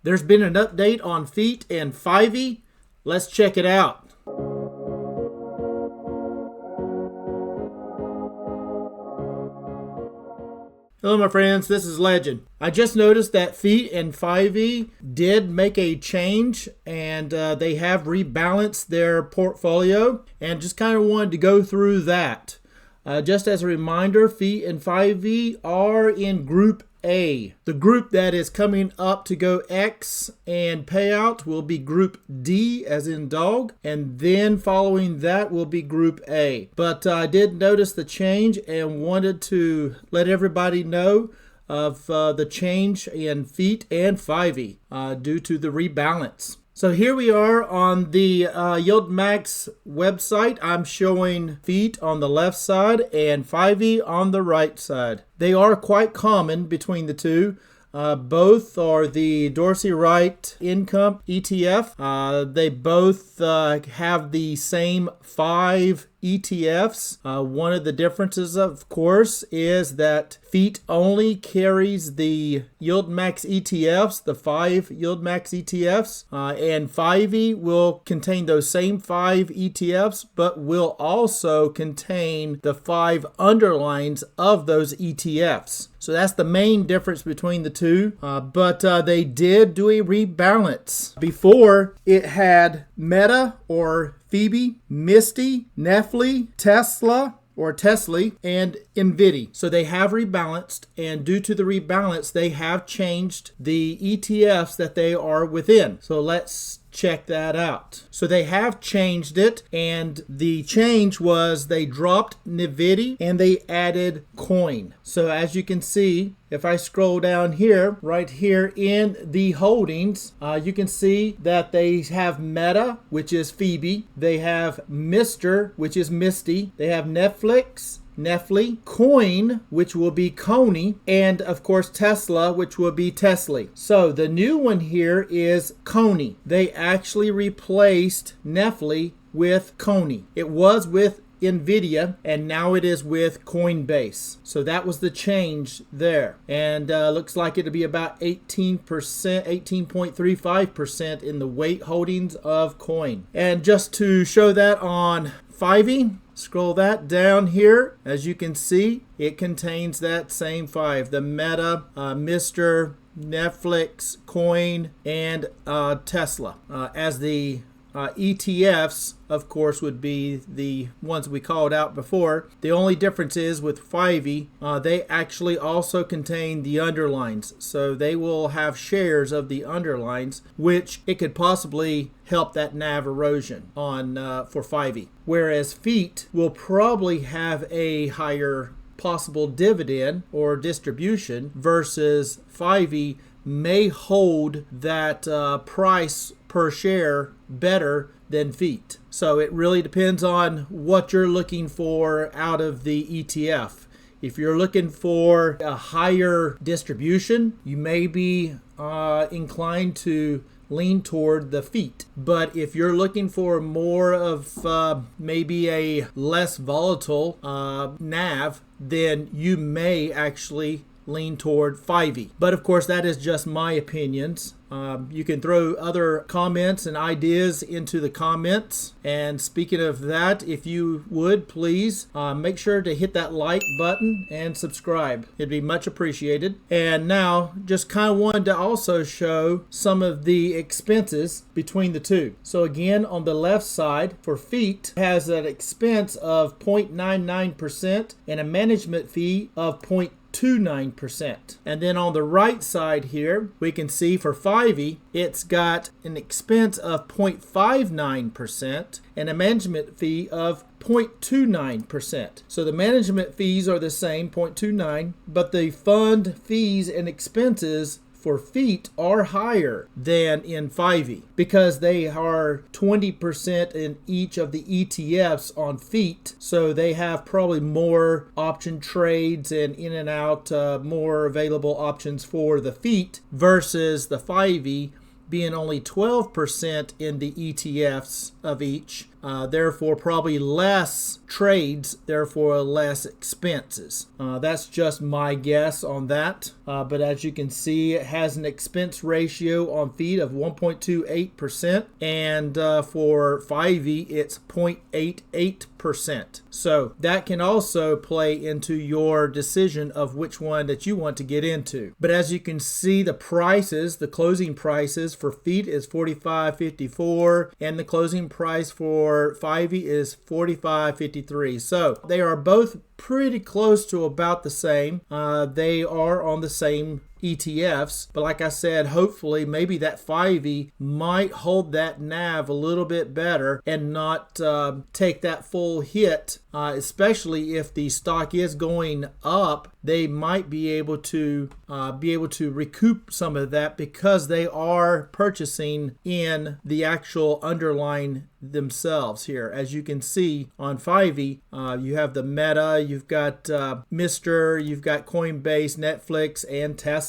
There's been an update on FEAT and FIVY. Let's check it out. Hello my friends, this is Legend. I just noticed that FEAT and FIVY did make a change, and they have rebalanced their portfolio, and just kind of wanted to go through that. Just as a reminder, FEAT and FIVY are in Group A. The group that is coming up to go X and payout will be Group D as in dog, and then following that will be Group A. But I did notice the change and wanted to let everybody know of the change in FEAT and FIVY due to the rebalance. So here we are on the YieldMax website. I'm showing FEAT on the left side and FIVY on the right side. They are quite common between the two. Both are the Dorsey Wright Income ETF. They both have the same 5 ETFs. One of the differences, of course, is that FEAT only carries the YieldMax ETFs, the 5 YieldMax ETFs, and FIVY will contain those same 5 ETFs, but will also contain the 5 underlines of those ETFs. So that's the main difference between the two, but they did do a rebalance. Before, it had Meta or Phoebe, MSTY, Neply, Tesla, or Tesla, and NVDY. So they have rebalanced, and due to the rebalance, they have changed the ETFs that they are within. So let's check that out. So they have changed it, and the change was they dropped NVDY and they added CONY. So as you can see, if I scroll down here, right here in the holdings, you can see that they have Meta, which is Phoebe. They have Mr., which is MSTY. They have Netflix, Neply, CONY, which will be CONY, and of course Tesla, which will be Tesla. So the new one here is CONY. They actually replaced Neply with CONY. It was with NVIDIA, and now it is with Coinbase. So that was the change there. And looks like it'll be about 18%, 18.35% in the weight holdings of coin. And just to show that on FIVY, scroll that down here. As you can see, it contains that same 5. The Meta, Mr., Netflix, CONY, and Tesla. As the ETFs, of course, would be the ones we called out before. The only difference is with FIVY, they actually also contain the underlines. So they will have shares of the underlines, which it could possibly help that NAV erosion on for FIVY. Whereas FEAT will probably have a higher possible dividend or distribution versus FIVY may hold that price per share better than FEAT. So it really depends on what you're looking for out of the ETF. If you're looking for a higher distribution, you may be inclined to lean toward the FEAT. But if you're looking for more of maybe a less volatile NAV, then you may actually lean toward FIVY. But of course, that is just my opinions. You can throw other comments and ideas into the comments. And speaking of that, if you would please make sure to hit that like button and subscribe. It'd be much appreciated. And now, just kind of wanted to also show some of the expenses between the two. So again, on the left side for FEAT has an expense of 0.99% and a management fee of 0.29%. And then on the right side here, we can see for FIVY, it's got an expense of 0.59% and a management fee of 0.29%. So the management fees are the same, 0.29, but the fund fees and expenses for FEAT are higher than in FIVY because they are 20% in each of the ETFs on FEAT. So they have probably more option trades and in and out, more available options for the FEAT versus the FIVY being only 12% in the ETFs of each therefore probably less trades, therefore less expenses. That's just my guess on that. But as you can see, it has an expense ratio on feed of 1.28%, and for FIVY it's 0.88%. So that can also play into your decision of which one that you want to get into. But as you can see, the prices, the closing prices for feed is $45.54, and the closing price for FIVY is $45.53. So they are both pretty close to about the same. They are on the same ETFs, but like I said, hopefully maybe that FIVY might hold that NAV a little bit better and not take that full hit, especially if the stock is going up. They might be able to recoup some of that because they are purchasing in the actual underlying themselves here. As you can see on FIVY, you have the Meta, you've got Mr., you've got Coinbase, Netflix, and Tesla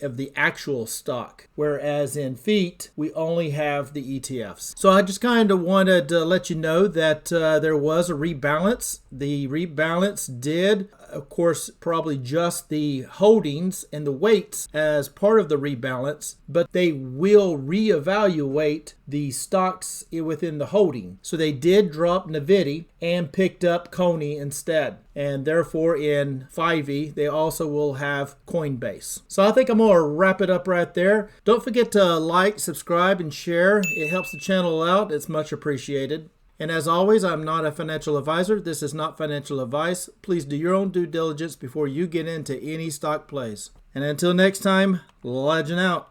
of the actual stock, whereas in FEAT we only have the ETFs. So I just kind of wanted to let you know that there was a rebalance. The rebalance did, of course, probably just the holdings and the weights as part of the rebalance, but they will reevaluate the stocks within the holding. So they did drop NVDY and picked up CONY instead. And therefore in FIVY, they also will have Coinbase. So I think I'm going to wrap it up right there. Don't forget to like, subscribe, and share. It helps the channel out. It's much appreciated. And as always, I'm not a financial advisor. This is not financial advice. Please do your own due diligence before you get into any stock plays. And until next time, Legend out.